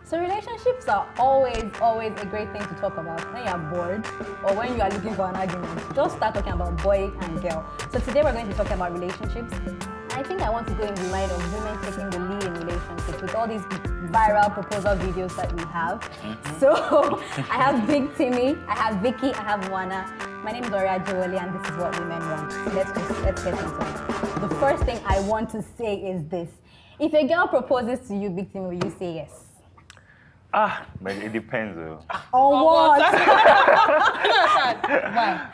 So relationships are always a great thing to talk about when you're bored or when you are looking for an argument. Just start talking about boy and girl. So today we're going to be talking about relationships. I think I want to go in the line of women taking the lead in relationships with all these viral proposal videos that we have. So I have Big Timmy, I have Vicky, I have Wana. My name is Ore.TV and this is what women want. So let's get into it. The first thing I want to say is this. If a girl proposes to you, Big Timmy, will you say yes? But it depends though. On what? Why?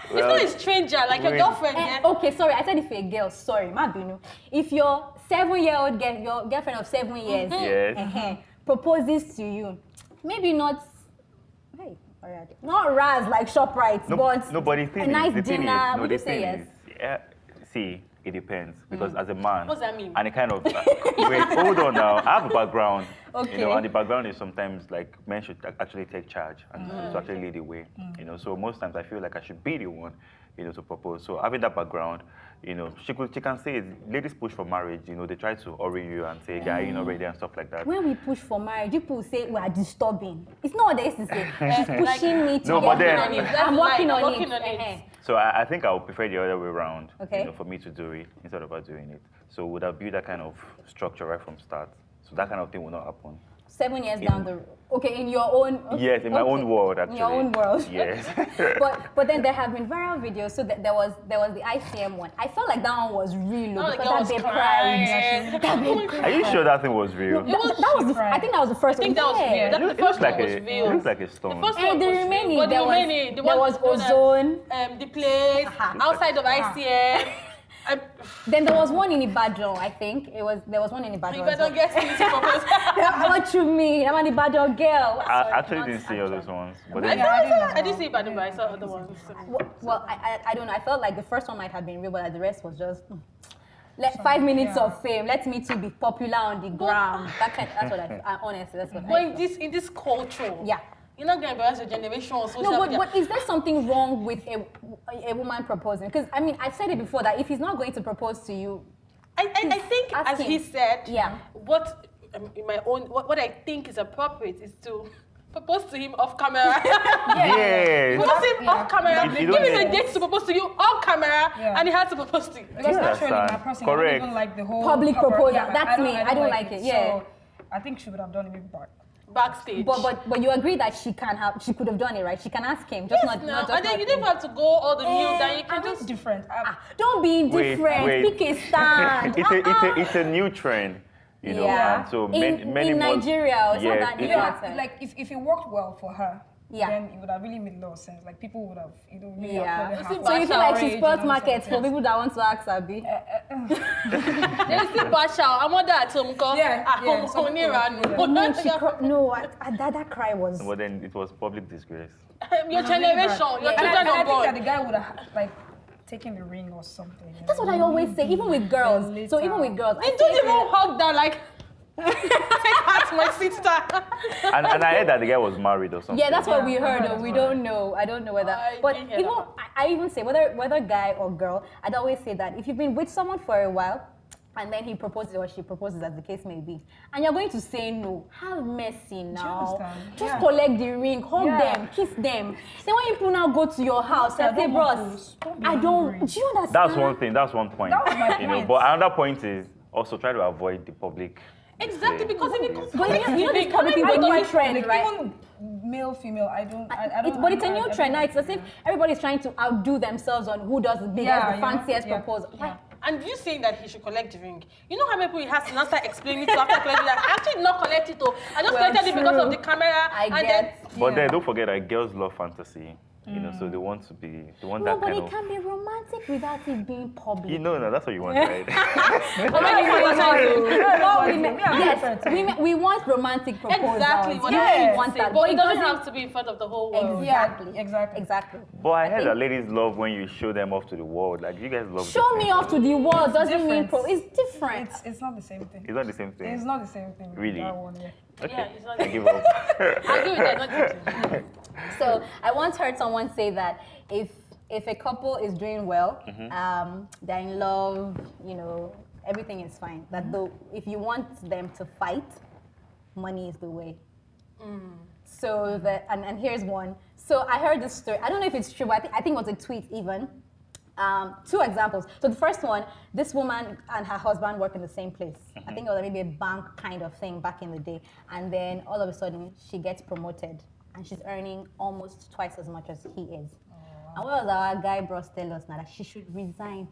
It's not a stranger, like your girlfriend. Okay, sorry, I said if a girl, sorry, Mabinu. If your 7-year-old girl, your girlfriend of 7 years, proposes to you, maybe not, not Raz like ShopRite, but a nice dinner, would you say yes? Yeah, see, it depends because as a man, what does that mean? And it kind of wait, hold on now. I have a background, you know, and the background is sometimes like men should actually take charge and to actually lead the way, you know. So most times I feel like I should be the one, you know, to propose. So having that background, you know, she can say it. Ladies push for marriage, you know, they try to orient you and say, guy, you're not ready and stuff like that. When we push for marriage, people say we are disturbing. It's not what they used to say. She's pushing me to no, but then, I'm working on it. So I think I would prefer the other way around, okay, you know, for me to do it instead of her doing it. So would I build that kind of structure right from start? So that kind of thing will not happen. 7 years down the road. Okay, in your own... Yes, in my own world, actually. In your own world. Yes. but then there have been viral videos. So there was the ICM one. I felt like that one was real low because that babe cried. Are you sure that thing was real? I think that was the first one. It looks like a stone. The first and one the was remaining, real. There was Ozone. The place, outside of ICM. Then there was one in Ibadan, I think. There was one in Ibadan. You better get me to propose. What you mean? I'm an Ibadan girl. I actually didn't see all those ones. But I didn't see Ibadan, but I saw other ones. Well, I don't know. I felt like the first one might have been real, but the rest was just... 5 minutes of fame. Let me too be popular on the ground. That's what honestly, that's what I But in this culture, yeah. You're not going to embarrass your generation on social media. No, but is there something wrong with a woman proposing? Because, I mean, I've said it before that if he's not going to propose to you... I think, as he said, yeah. What I think is appropriate is to propose to him off camera. Yes. Propose him off camera. Give him a date to propose to you off camera, and he has to propose to you. Because naturally, my person, I don't even like the whole... Public proposal. That's me. I don't like it. Yeah. So, I think she would have done it backstage. But you agree that she could have done it, right? She can ask him, just not just and then you don't have to go all the new then you can just different. Don't be indifferent. Pick a stand. It's a new trend, you know. And so many in Nigeria, it's not that new. Like if it worked well for her, yeah, then it would have really made a lot of sense. Like people would have, really So you feel like she spoils markets for people that want to ask Abi? There is still partial. I'm on that. That cry was... But then it was public disgrace. Your generation, your children are born. I think that the guy would have taken the ring or something. That's what I always say, even with girls. So even with girls, they don't even hug down like... Take that, my sister. And I heard that the guy was married or something. Yeah, that's what we heard. We don't know. I don't know whether. But I even say whether guy or girl, I'd always say that if you've been with someone for a while, and then he proposes or she proposes, as the case may be, and you're going to say no, have mercy now. Just collect the ring, hug them, kiss them. Then when people now go to your house and say, bros, I don't. Do you understand? That's one thing. That's one point. That was my point. You know, but another point is also try to avoid the public. Exactly, because if it comes you know this public is a new trend, right? Even male, female, I don't. But it's a new trend now. It's as if everybody's trying to outdo themselves on who does the biggest, the fanciest proposal. Yeah. And you saying that he should collect the ring. You know how many people he has to now start explaining to after collecting that? I actually not collect it, though. I just collected it because of the camera. But then don't forget that girls love fantasy. You know, so they want that kind of... No, but it can be romantic without it being public. You know, that's what you want, right? Yes, we want romantic proposals. Exactly. We want that. But it doesn't have to be in front of the whole world. Exactly. But I heard that ladies love when you show them off to the world. Like, you guys love... Show me off to the world doesn't mean... It's different. It's not the same thing. It's not the same thing? It's not the same thing. Really? That one, Okay. Yeah, it's not I give up. I agree with that. So I once heard someone say that if a couple is doing well, they're in love, you know, everything is fine. That though, if you want them to fight, money is the way. So and here's one. So I heard this story. I don't know if it's true, but I think it was a tweet even. Two examples. So the first one, this woman and her husband work in the same place. I think it was maybe a bank kind of thing back in the day. And then all of a sudden, she gets promoted. And she's earning almost twice as much as he is. And what was our guy bros tell us now? That she should resign.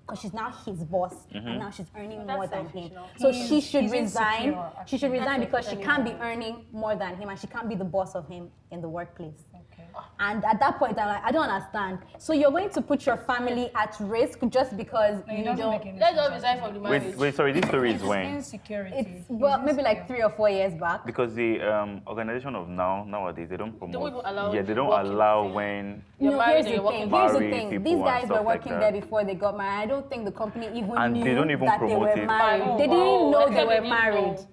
Because she's now his boss, and now she's earning more than him. So she should resign. She should resign because she can't be earning more than him, and she can't be the boss of him in the workplace. Okay. And at that point, I'm like, I don't understand. So you're going to put your family at risk just because you don't. Let's not resign from the marriage. Wait, sorry. This story is when? Insecurity. It's maybe like 3 or 4 years back. Because the organization of nowadays they don't promote. They don't even allow. Yeah, they don't allow when. You know, here's the thing. Here's the thing. These guys were working like there before they got married. I don't think the company even And knew they don't even that they promote were it. married. Oh, they didn't know they were didn't married. know.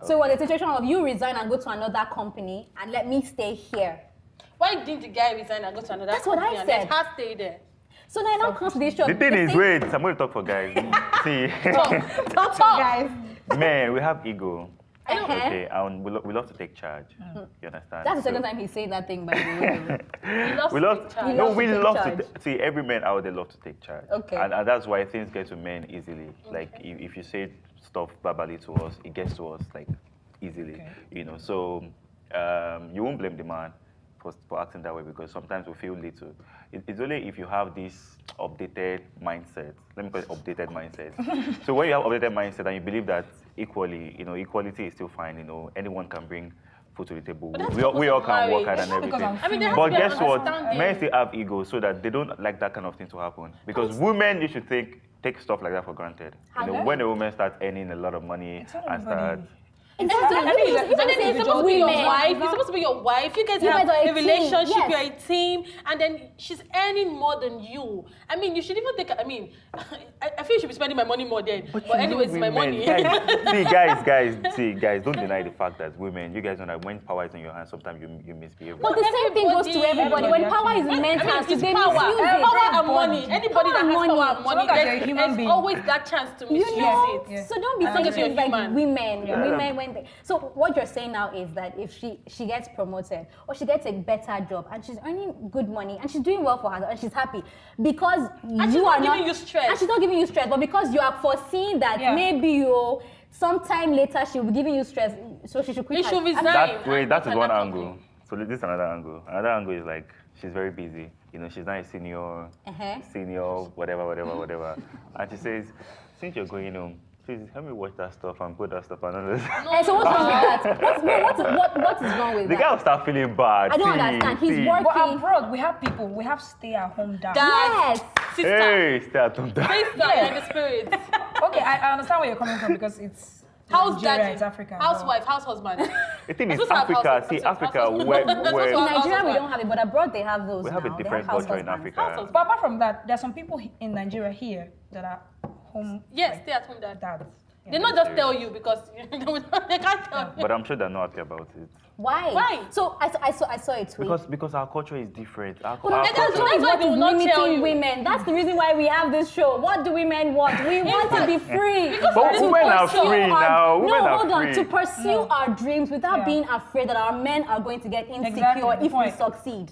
So it was a situation of you resign and go to another company and let me stay here. Why didn't the guy resign and go to another That's what company I and said. let her stay there? So then I now comes to this show. The thing is, wait, I'm going to talk for guys. See, Talk guys. man, we have ego. Uh-huh. Okay, and we love to take charge. You understand? That's the second time he's saying that thing, by the way. We love. He No, loves we to take love charge. to see every man out there love to take charge. Okay. And that's why things get to men easily. Like if you say stuff verbally to us, it gets to us like easily. Okay. You know, so you won't blame the man for acting that way because sometimes we feel little. It's only if you have this updated mindset. Let me call it updated mindset. So when you have updated mindset and you believe that equally, you know, equality is still fine. You know, anyone can bring food to the table. We all can work hard and everything. I mean, there has But to be guess an what? understanding. Men still have ego so that they don't like that kind of thing to happen. Because women, you should take stuff like that for granted. You know, when a woman starts earning a lot of money and start. And then it's supposed to be your wife. It's supposed to be your wife. You guys have a relationship. Yes. You're a team, and then she's earning more than you. I mean, you should even take. I mean, I feel you should be spending my money more then. But anyways, it's my money. Guys, don't deny the fact that women, you guys know that when power is in your hands, sometimes you misbehave. But the same thing goes to everybody. When power is in men's hands, it's they power. misuse it. Power and money. Anybody that has power and money, there's always that chance to misuse it. Yeah. So don't be saying things like women when they. So what you're saying now is that if she gets promoted or she gets a better job and she's earning good money and she's doing well for her and she's happy because you are not giving you stress. And she's not giving you stress, but because you are foreseeing that maybe you sometime later she'll be giving you stress, so she should quit. You should resign. That is one angle. So this is another angle. Another angle is like she's very busy. You know, she's not a senior, whatever. And she says, since you're going home, please help me watch that stuff and put that stuff on others. So what's wrong with that? What is wrong with The that? guy will start feeling bad. I don't understand. He's working. But abroad, we have stay-at-home dads. Yes. Sister. Hey, stay at home. Sister in the spirit. Okay, I understand where you're coming from because it's House Nigeria, daddy, it's Africa. housewife, house husband. The thing is, Supposed to have Africa, household- see, Africa, household- where In Nigeria, we don't have it, but abroad they have those. we have now. a They different house culture in husbands. Africa. But apart from that, there are some people in Nigeria here that are home. Yes, stay at home dad. Dads. They not just tell you because they can't tell you. But I'm sure they're not happy about it. Why? Why? So I saw a tweet. Because our culture is different. Our Well, culture- that's why what they is will not tell limiting you. women. That's the reason why we have this show. What do women want? We want to be free. But To women are pursue free now. Women no, are hold on. free. To pursue our dreams without being afraid that our men are going to get insecure Exactly, if we succeed.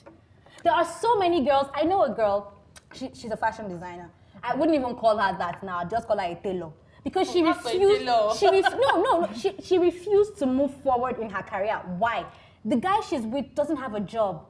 There are so many girls. I know a girl. She's a fashion designer. I wouldn't even call her that now. I'd just call her a tailor. Because she refused. She refused to move forward in her career. Why? The guy she's with doesn't have a job.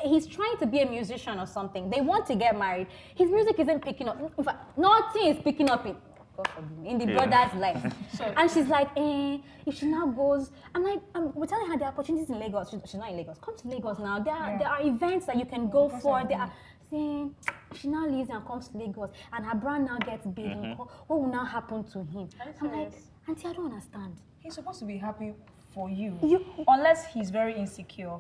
He's trying to be a musician or something. They want to get married. His music isn't picking up. In fact, nothing is picking up in the brother's life. And she's like, if she now goes, I'm like, we're telling her the opportunities in Lagos. She's not in Lagos. Come to Lagos now. There are events that you can go for. There are saying, she now leaves and comes to Lagos and her brand now gets big. What will now happen to him? I'm like, Auntie, I don't understand. He's supposed to be happy for you, unless he's very insecure.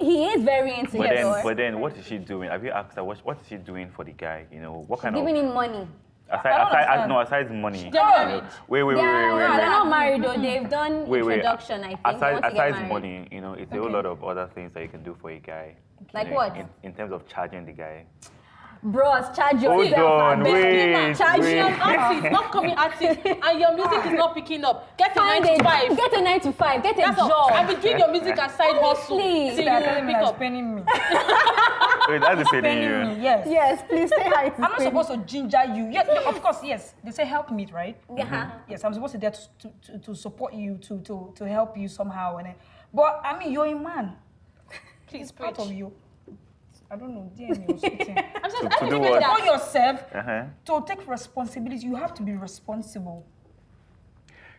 He is very insecure. But then, what is she doing? Have you asked her what is she doing for the guy? You know, what kind giving of him money. aside money. They're married. Wait. They're not married though. They've done introduction. I think. Aside money, you know, it's a whole lot of other things that you can do for a guy. Like you know, what? In terms of charging the guy. Bros, charge yourself. Hold on, wait. Charge You're an artist, not coming artist, and your music is not picking up. Get a 9 to 5. Get a 9 to 5. Get a That's all. job. I've been doing your music as side hustle. Please. See, They're you telling me pick that's up. paying me. Wait, that's the paying Paying you. me, yes. Yes, please say hi to I'm not supposed to ginger you. Yes, of course, yes. They say help me, right? Yeah. Yes, I'm supposed to be there to support you, to help you somehow. But I mean, you're a man. Please It's part preach. of you. I don't know, DNA or something. I'm just, To I'm do thinking what? that. For yourself, Uh-huh. to take responsibility, you have to be responsible.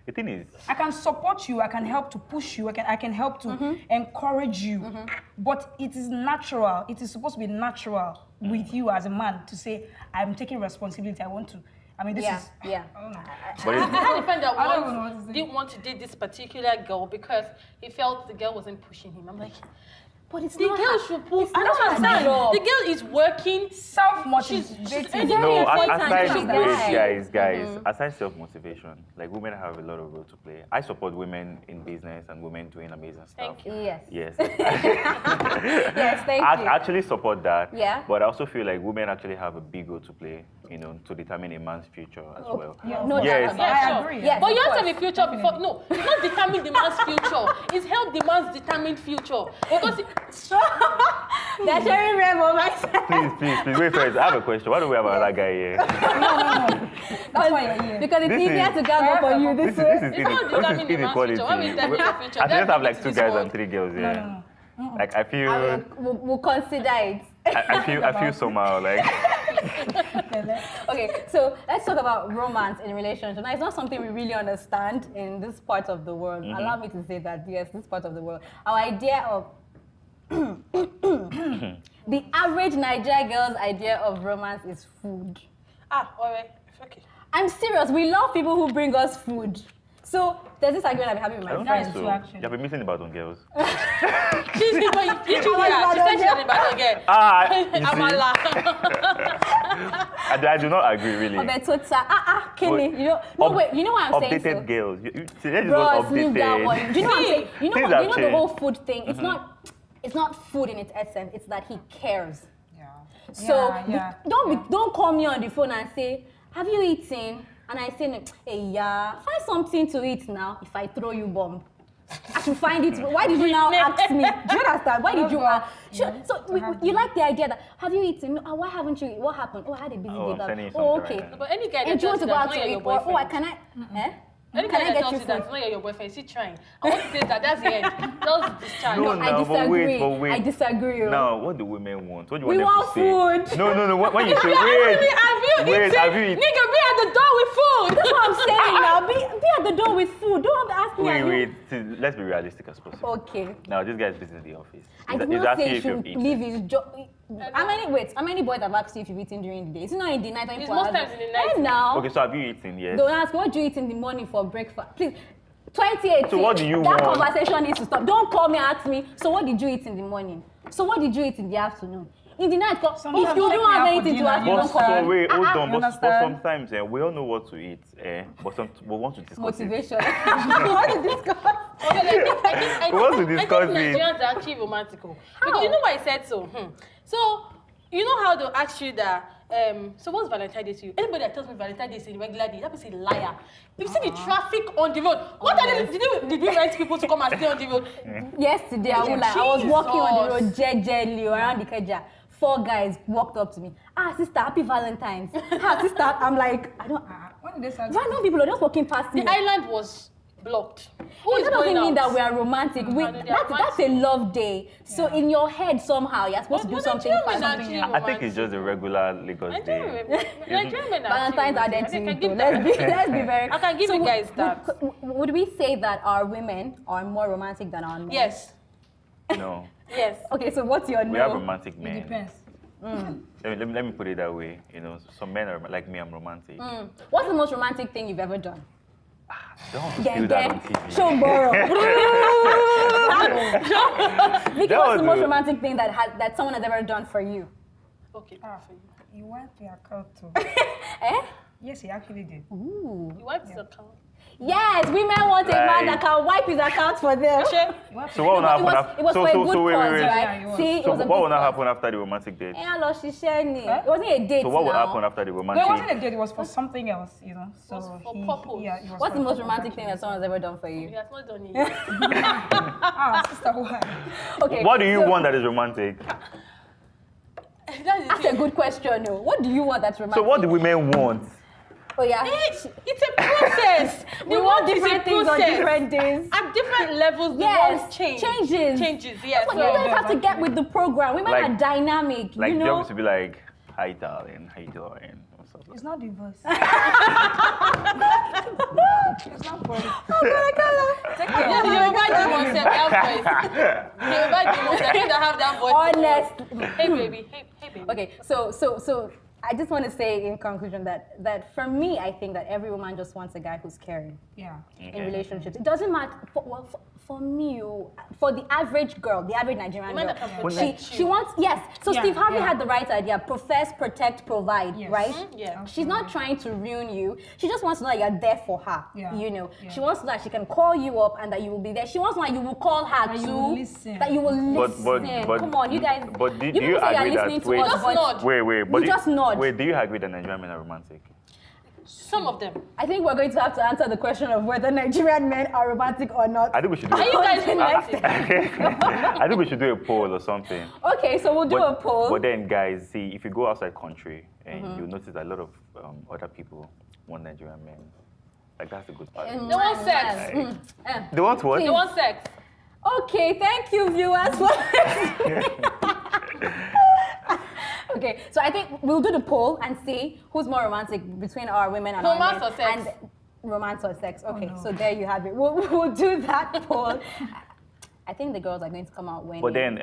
The thing is, I can support you, I can help to push you, I can help to encourage you. But it is natural, it is supposed to be natural with you as a man to say, I'm taking responsibility, I want to. I mean, this is, Yeah. I don't know. but I had a friend that I don't know what to once say. didn't want to date this particular girl because he felt the girl wasn't pushing him. I'm like, But it's the not girl her- should push. it's I don't not her understand. job. The girl is working. Self-motivated. She's very no, important aside to wait, guys. guys, aside self-motivation, like women have a lot of role to play. I support women in business and women doing amazing stuff. Thank you. Yes. Yes. Yes, thank I you. actually support that. Yeah. But I also feel like women actually have a big role to play, to determine a man's future as well. Yeah, No Yes. doubt Yeah, about sure. I agree. Yes, But of you have to course. have a future before. No, it's not determine the man's future. It's help the man's determined future. Because They're sharing rem on my side. Please, wait first. I have a question. Why do we have another guy here? That's why you're here. Because it's This easier is- to gang up on you this way. It's not determining the man's inequality. future. Why we determine your future? I That's just have like the 2 this guys world. and 3 girls here. No. Like I feel, We'll consider it. I feel somehow like. Okay, so let's talk about romance in relationship. Now, it's not something we really understand in this part of the world. Allow me to say that, yes, this part of the world. Our idea of the average Nigerian girl's idea of romance is food. Alright. Okay. I'm serious. We love people who bring us food. So there's this argument I've been having with I my don't friends. think so. actually. You have been missing about on girls. She's the one. She said she had a bad again. You see? Amala. I do not agree really. Kenny, you know why I'm saying updated so? girls. See, let's just Bros, go leave that updated. one. Do you know what I'm saying? You Things know have the changed. whole food thing. It's not food in its essence. It's that he cares. Yeah. So Yeah. don't call me on the phone and say, "Have you eaten?" And I say, "Hey, yeah, find something to eat now. If I throw you bomb, I should find it. Why did you now ask me? Do you understand? Why did you ask? You like the idea that have you eaten? No, why haven't you eaten? What happened? Oh, I had a busy Oh, day. I'm sending you Oh, something okay. right now. But any guy And that do you want tells to you go that's out not to your eat? Or, boyfriend. can I? Eh? Any Can guy I that get tells you you that's food? not your boyfriend, is he trying? I want to say that that's the end. Just discharge. No, I no, but wait, disagree. I disagree. Now, what do women want? What do you We want them want to say? food. No. When you say Have you wait, have you eaten? Nigga, be at the door with food. That's what I'm saying now. Be at the door with food. Don't ask me. have you- Wait. See, let's be realistic as possible. Okay. Now, this guy's busy in the office. I He's did he's not asking say you if you've should eaten. leave his job. How many boys have asked you if you've eaten during the day? Is it not in the night? It's most times in the night. Right now. Okay, so have you eaten? Yes. Don't ask what do you eat in the morning for breakfast. Please. 2018. So what do you that want? conversation needs to stop. Don't call me and ask me. So what did you eat in the morning? So what did you eat in the afternoon? In the night, if Sometimes you take don't me have out for anything to dinner, ask me, you But don't call so me. wait, hold on. you But understand? sometimes we all know what to eat, but we want to discuss it. Motivation. What did this go? I We want to think discuss it. Nigerians are actually romantical. Because you know why I said so? So, you know how they'll ask you that, so what's Valentine's Day to you? Anybody that tells me Valentine's Day is a regular day, that person is a liar. If you see the traffic on the road, what are they, did we rent people to come and stay on the road? Yesterday, I was walking on the road Jesus. gently around the Keja. 4 guys walked up to me. Sister, happy Valentine's. Sister, I'm like, I don't. When did they start? Random people are just walking past me. The island was blocked. Who is That doesn't going mean out? that we are romantic. no, they are That's a love day. So in your head somehow you're supposed to do But something Nigerian men fast. are actually I think it's just a regular Lagos day. Nigerian men are Valentine's actually are there romantic. I can too. give Let's be very. I can give you guys that. Would we say that our women are more romantic than our men? Yes. No, Yes. Okay, so what's your we have no? romantic It men. depends. Let me put it that way. Some men are like me. I'm romantic. What's the most romantic thing you've ever done? Don't feel that on TV. Show borrow. Vicky, That what's was the most a- romantic thing that someone has ever done for you? Okay. For you. You wiped the account too. Eh? Yes, he actually did. Ooh. You wiped his account. Yes, women want a man that can wipe his account for them. So what will not happen after? It was for a good cause, wait. right? See, it So was a what will good not cause. happen after the romantic date? It wasn't a date. So what will now. happen after the No, romantic? it wasn't a date. It was for something else, So It was for purpose. Yeah, it was What's for the most purpose, romantic thing actually. that someone's ever done for you? He has not done it yet. Sister, why? Okay. What do you want that is romantic? That's a good question, no. What do you want that's romantic? So what do women want? Oh yeah. It's a process. We want different things on different days. At different levels, the Yes, world changes. changes. Yes. But you guys have to get with the program. Women Like- are dynamic, Like you they know. always to be like, hi darling, how you doing? Or something. It's not divorce. It's not for Yeah, the Yoruba demons say that voice. The Yoruba demons that have that voice. Honest. Hey baby, hey baby. Okay, so I just want to say in conclusion that for me, I think that every woman just wants a guy who's caring Yeah. in relationships. It doesn't matter. For me, for the average girl, the average Nigerian Women girl, that can protect she wants, yes. So Yeah, Steve Harvey yeah. had the right idea: profess, protect, provide. Yes. Right? Yeah. She's not trying to ruin you. She just wants to know that you're there for her. Yeah. You know, Yeah. she wants to know that she can call you up and that you will be there. She wants to know that you will call her That too. you will listen. That you will listen. But- Come on, you guys. but do you people say agree you're that- listening to wait. us, Just but nod. Wait, but You just nod. Wait, do you agree that Nigerian men are romantic? Some of them. I think we're going to have to answer the question of whether Nigerian men are romantic or not. I think we should do Are you guys Next romantic? I think we should do a poll or something. Okay, so we'll do a poll. But then, guys, see, if you go outside country and you notice a lot of other people want Nigerian men. Like, that's the good part. They want sex. They want what? They want sex. Okay, thank you, viewers. Okay, so I think we'll do the poll and see who's more romantic between our women and Romance our men. or sex? And romance or sex. Okay, no. so there you have it. We'll do that poll. I think the girls are going to come out winning. But then,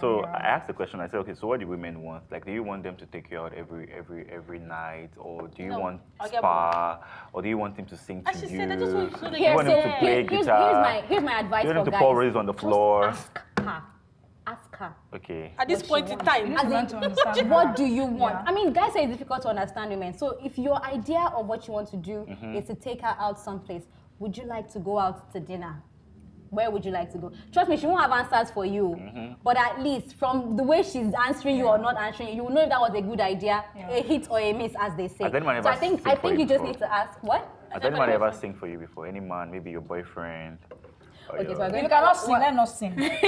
so yeah. I asked the question. I said, okay, so what do women want? Like, do you want them to take you out every night, or do you No, want I'll get spa, or do you want him to sing to As she you? said, I just want to know that You Here, want so him to play guitar? here's my advice You for want him to guys. pour roses on the floor? Ask her. Ask her. Okay. at this point in time. You learn to understand What her. do you want? Yeah. I mean, guys say it's difficult to understand women. So if your idea of what you want to do is to take her out someplace, would you like to go out to dinner? Where would you like to go? Trust me, she won't have answers for you. But at least from the way she's answering you or not answering you, you will know if that was a good idea, a hit or a miss, as they say. Has anyone So ever I think sing for you you just before? need to ask what? Has anyone ever sing for you before? Any man, maybe your boyfriend? Or Okay, your- so we're If going you cannot sing, let not sing. Yeah,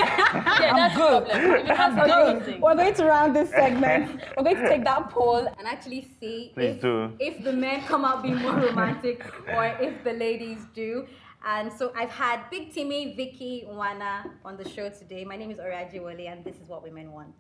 that's the good. problem. If you can't sing, don't sing. We're going to round this segment. We're going to take that poll and actually see Please do. if the men come out being more romantic or if the ladies do. And so I've had Big Timmy, Vicky, Nwana on the show today. My name is Ore.TV and this is what women want.